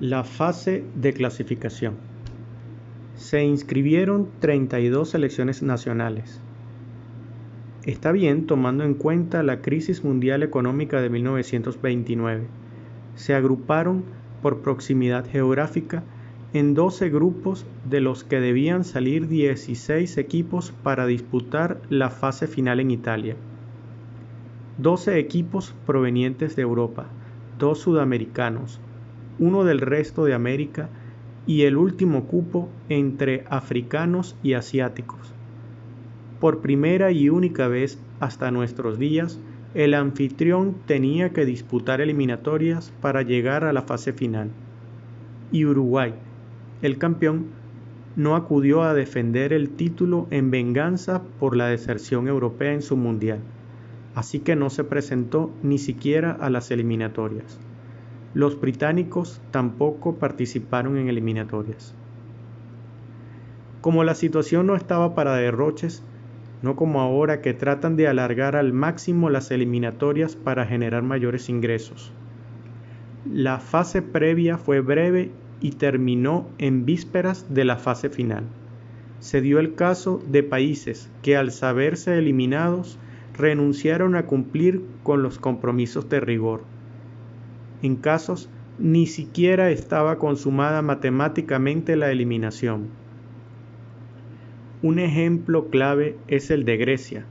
La fase de clasificación. Se inscribieron 32 selecciones nacionales. Está bien tomando en cuenta la crisis mundial económica de 1929. Se agruparon por proximidad geográfica en 12 grupos, de los que debían salir 16 equipos para disputar la fase final en Italia. 12 equipos provenientes de Europa, 2 sudamericanos, uno del resto de América y el último cupo entre africanos y asiáticos. Por primera y única vez hasta nuestros días, el anfitrión tenía que disputar eliminatorias para llegar a la fase final. Y Uruguay, el campeón, no acudió a defender el título en venganza por la deserción europea en su mundial, así que no se presentó ni siquiera a las eliminatorias. Los británicos tampoco participaron en eliminatorias. Como la situación no estaba para derroches, no como ahora que tratan de alargar al máximo las eliminatorias para generar mayores ingresos. La fase previa fue breve y terminó en vísperas de la fase final. Se dio el caso de países que, al saberse eliminados, renunciaron a cumplir con los compromisos de rigor. En casos ni siquiera estaba consumada matemáticamente la eliminación. Un ejemplo clave es el de Grecia,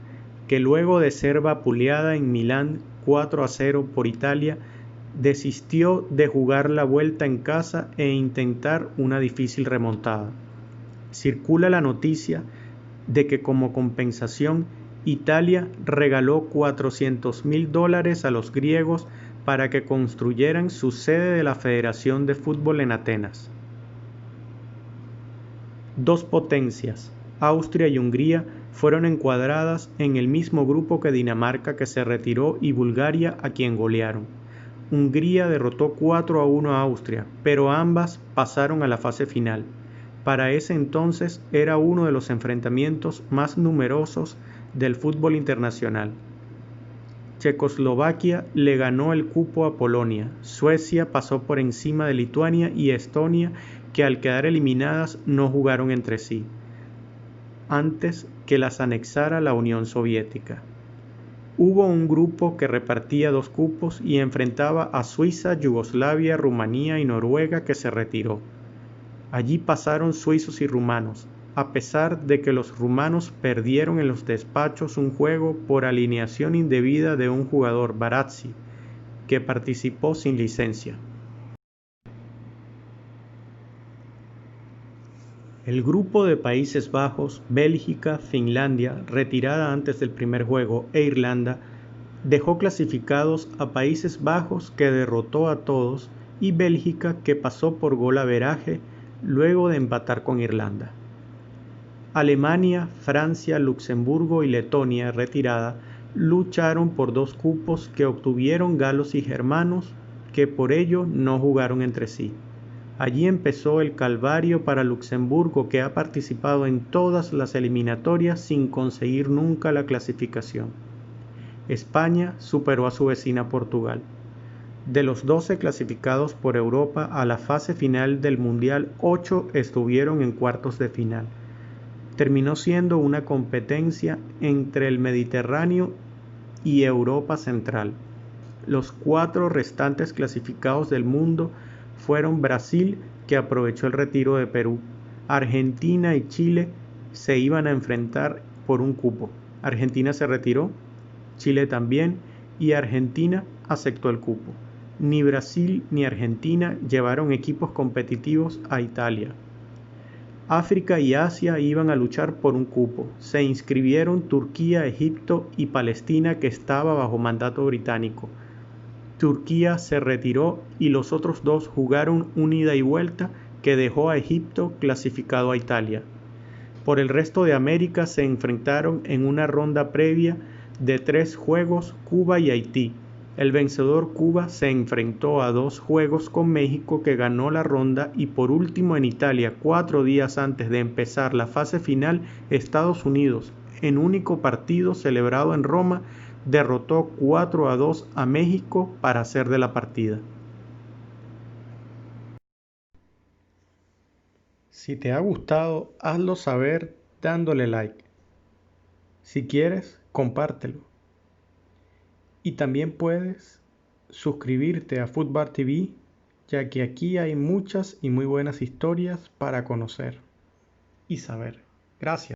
que luego de ser vapuleada en Milán 4-0 por Italia, desistió de jugar la vuelta en casa e intentar una difícil remontada. Circula la noticia de que, como compensación, Italia regaló $400.000 a los griegos para que construyeran su sede de la Federación de Fútbol en Atenas. Dos potencias, Austria y Hungría, fueron encuadradas en el mismo grupo que Dinamarca, que se retiró, y Bulgaria, a quien golearon. Hungría derrotó 4-1 a Austria, pero ambas pasaron a la fase final. Para ese entonces era uno de los enfrentamientos más numerosos del fútbol internacional. Checoslovaquia le ganó el cupo a Polonia. Suecia pasó por encima de Lituania y Estonia, que al quedar eliminadas no jugaron entre sí, antes que las anexara la Unión Soviética. Hubo un grupo que repartía 2 cupos y enfrentaba a Suiza, Yugoslavia, Rumanía y Noruega, que se retiró. Allí pasaron suizos y rumanos, a pesar de que los rumanos perdieron en los despachos un juego por alineación indebida de un jugador, Barassi, que participó sin licencia. El grupo de Países Bajos, Bélgica, Finlandia, retirada antes del primer juego, e Irlanda, dejó clasificados a Países Bajos, que derrotó a todos, y Bélgica, que pasó por golaveraje luego de empatar con Irlanda. Alemania, Francia, Luxemburgo y Letonia, retirada, lucharon por 2 cupos que obtuvieron galos y germanos, que por ello no jugaron entre sí. Allí empezó el calvario para Luxemburgo, que ha participado en todas las eliminatorias sin conseguir nunca la clasificación. España superó a su vecina Portugal. De los 12 clasificados por Europa a la fase final del Mundial, 8 estuvieron en cuartos de final. Terminó siendo una competencia entre el Mediterráneo y Europa Central. Los 4 restantes clasificados del mundo fueron Brasil, que aprovechó el retiro de Perú. Argentina y Chile se iban a enfrentar por un cupo. Argentina se retiró, Chile también, y Argentina aceptó el cupo. Ni Brasil ni Argentina llevaron equipos competitivos a Italia. África y Asia iban a luchar por un cupo. Se inscribieron Turquía, Egipto y Palestina, que estaba bajo mandato británico. Turquía se retiró y los otros 2 jugaron un ida y vuelta que dejó a Egipto clasificado a Italia. Por el resto de América se enfrentaron en una ronda previa de 3 juegos Cuba y Haití. El vencedor, Cuba, se enfrentó a 2 juegos con México, que ganó la ronda, y por último en Italia, 4 días antes de empezar la fase final, Estados Unidos, en único partido celebrado en Roma, derrotó 4-2 a México para hacer de la partida. Si te ha gustado, hazlo saber dándole like. Si quieres, compártelo. Y también puedes suscribirte a Footbar TV, ya que aquí hay muchas y muy buenas historias para conocer y saber. Gracias.